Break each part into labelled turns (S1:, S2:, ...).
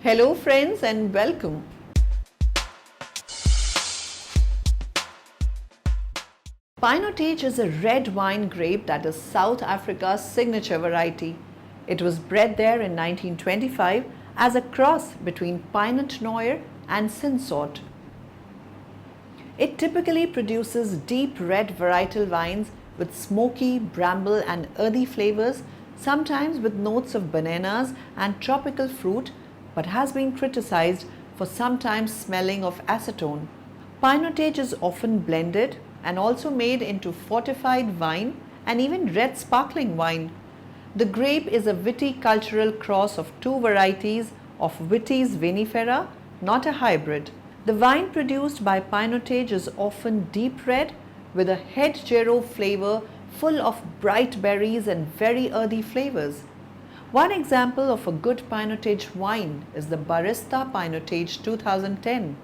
S1: Hello friends and welcome. Pinotage is a red wine grape that is South Africa's signature variety. It was bred there in 1925 as a cross between Pinot Noir and Cinsault. It typically produces deep red varietal wines with smoky, bramble and earthy flavors, sometimes with notes of bananas and tropical fruit, but has been criticized for sometimes smelling of acetone. Pinotage is often blended and also made into fortified wine and even red sparkling wine. The grape is a viticultural cross of two varieties of Vitis vinifera, not a hybrid. The wine produced by Pinotage is often deep red with a head Gero flavor full of bright berries and very earthy flavors. One example of a good Pinotage wine is the Barista Pinotage 2010.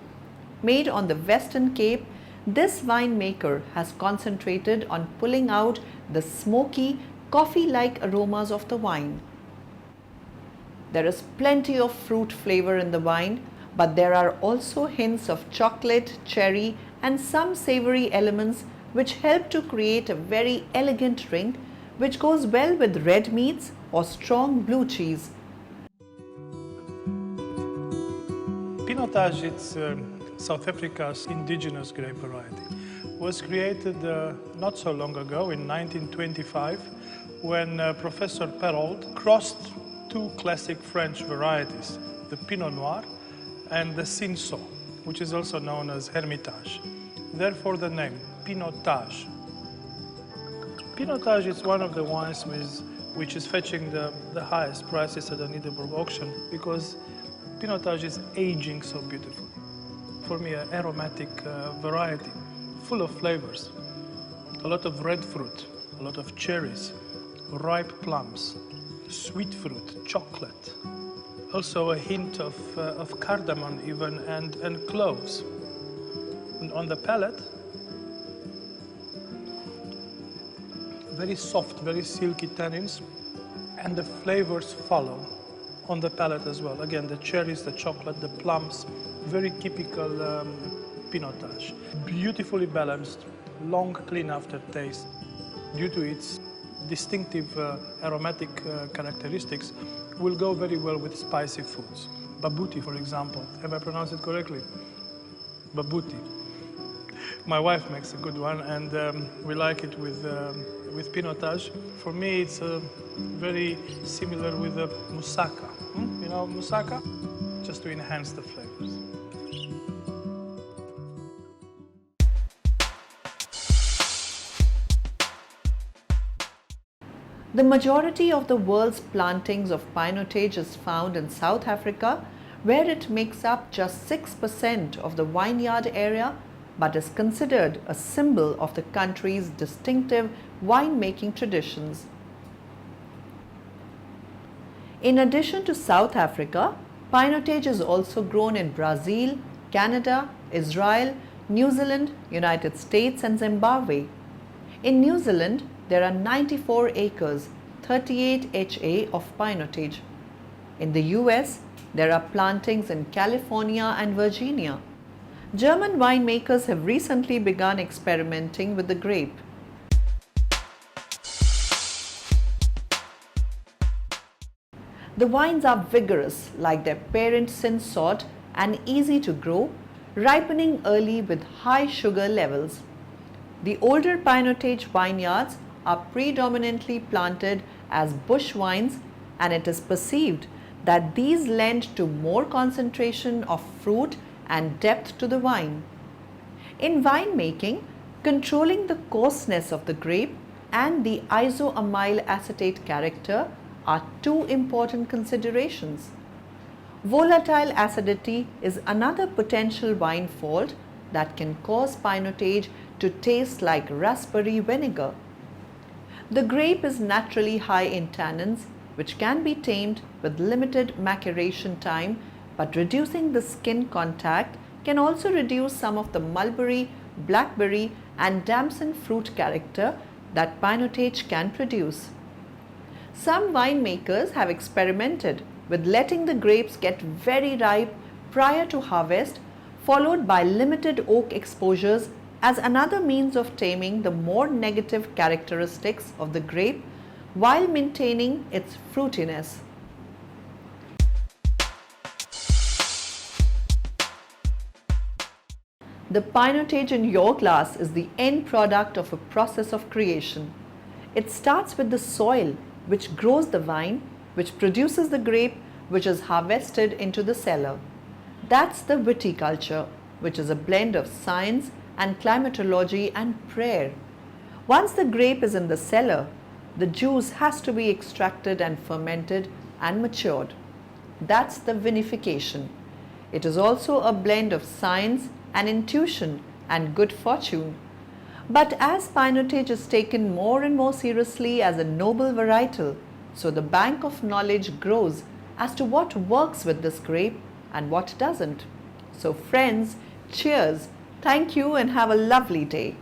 S1: Made on the Western Cape, this winemaker has concentrated on pulling out the smoky, coffee-like aromas of the wine. There is plenty of fruit flavor in the wine, but there are also hints of chocolate, cherry, and some savory elements which help to create a very elegant drink which goes well with red meats or strong blue cheese.
S2: Pinotage is South Africa's indigenous grape variety. It was created not so long ago in 1925 when Professor Perrault crossed two classic French varieties, the Pinot Noir and the Cinsault, which is also known as Hermitage. Therefore the name, Pinotage. Pinotage is one of the wines which is fetching the highest prices at the Nederburg auction because Pinotage is aging so beautifully. For me, an aromatic variety, full of flavors. A lot of red fruit, a lot of cherries, ripe plums, sweet fruit, chocolate. Also a hint of cardamom even and cloves. And on the palate, very soft, very silky tannins, and the flavors follow on the palate as well. Again, the cherries, the chocolate, the plums, very typical Pinotage. Beautifully balanced, long, clean aftertaste. Due to its distinctive aromatic characteristics, will go very well with spicy foods. Babuti, for example. Have I pronounced it correctly? Babuti. My wife makes a good one, and we like it with Pinotage. For me, it's very similar with the moussaka. You know moussaka? Just to enhance the flavors.
S1: The majority of the world's plantings of Pinotage is found in South Africa, where it makes up just 6% of the vineyard area, but is considered a symbol of the country's distinctive winemaking traditions. In addition to South Africa, Pinotage is also grown in Brazil, Canada, Israel, New Zealand, United States and Zimbabwe. In New Zealand, there are 94 acres, 38 HA of Pinotage. In the US, there are plantings in California and Virginia. German winemakers have recently begun experimenting with the grape. The wines are vigorous like their parent Cinsault and easy to grow, ripening early with high sugar levels. The older Pinotage vineyards are predominantly planted as bush wines, and it is perceived that these lend to more concentration of fruit and depth to the wine. In winemaking, controlling the coarseness of the grape and the isoamyl acetate character are two important considerations. Volatile acidity is another potential wine fault that can cause Pinotage to taste like raspberry vinegar. The grape is naturally high in tannins, which can be tamed with limited maceration time, but reducing the skin contact can also reduce some of the mulberry, blackberry and damson fruit character that Pinotage can produce. Some winemakers have experimented with letting the grapes get very ripe prior to harvest, followed by limited oak exposures as another means of taming the more negative characteristics of the grape while maintaining its fruitiness. The Pinotage in your glass is the end product of a process of creation. It starts with the soil, which grows the vine, which produces the grape, which is harvested into the cellar. That's the viticulture, which is a blend of science and climatology and prayer. Once the grape is in the cellar, the juice has to be extracted and fermented and matured. That's the vinification. It is also a blend of science and intuition and good fortune. But as Pinotage is taken more and more seriously as a noble varietal, so the bank of knowledge grows as to what works with this grape and what doesn't. So friends, cheers, thank you and have a lovely day.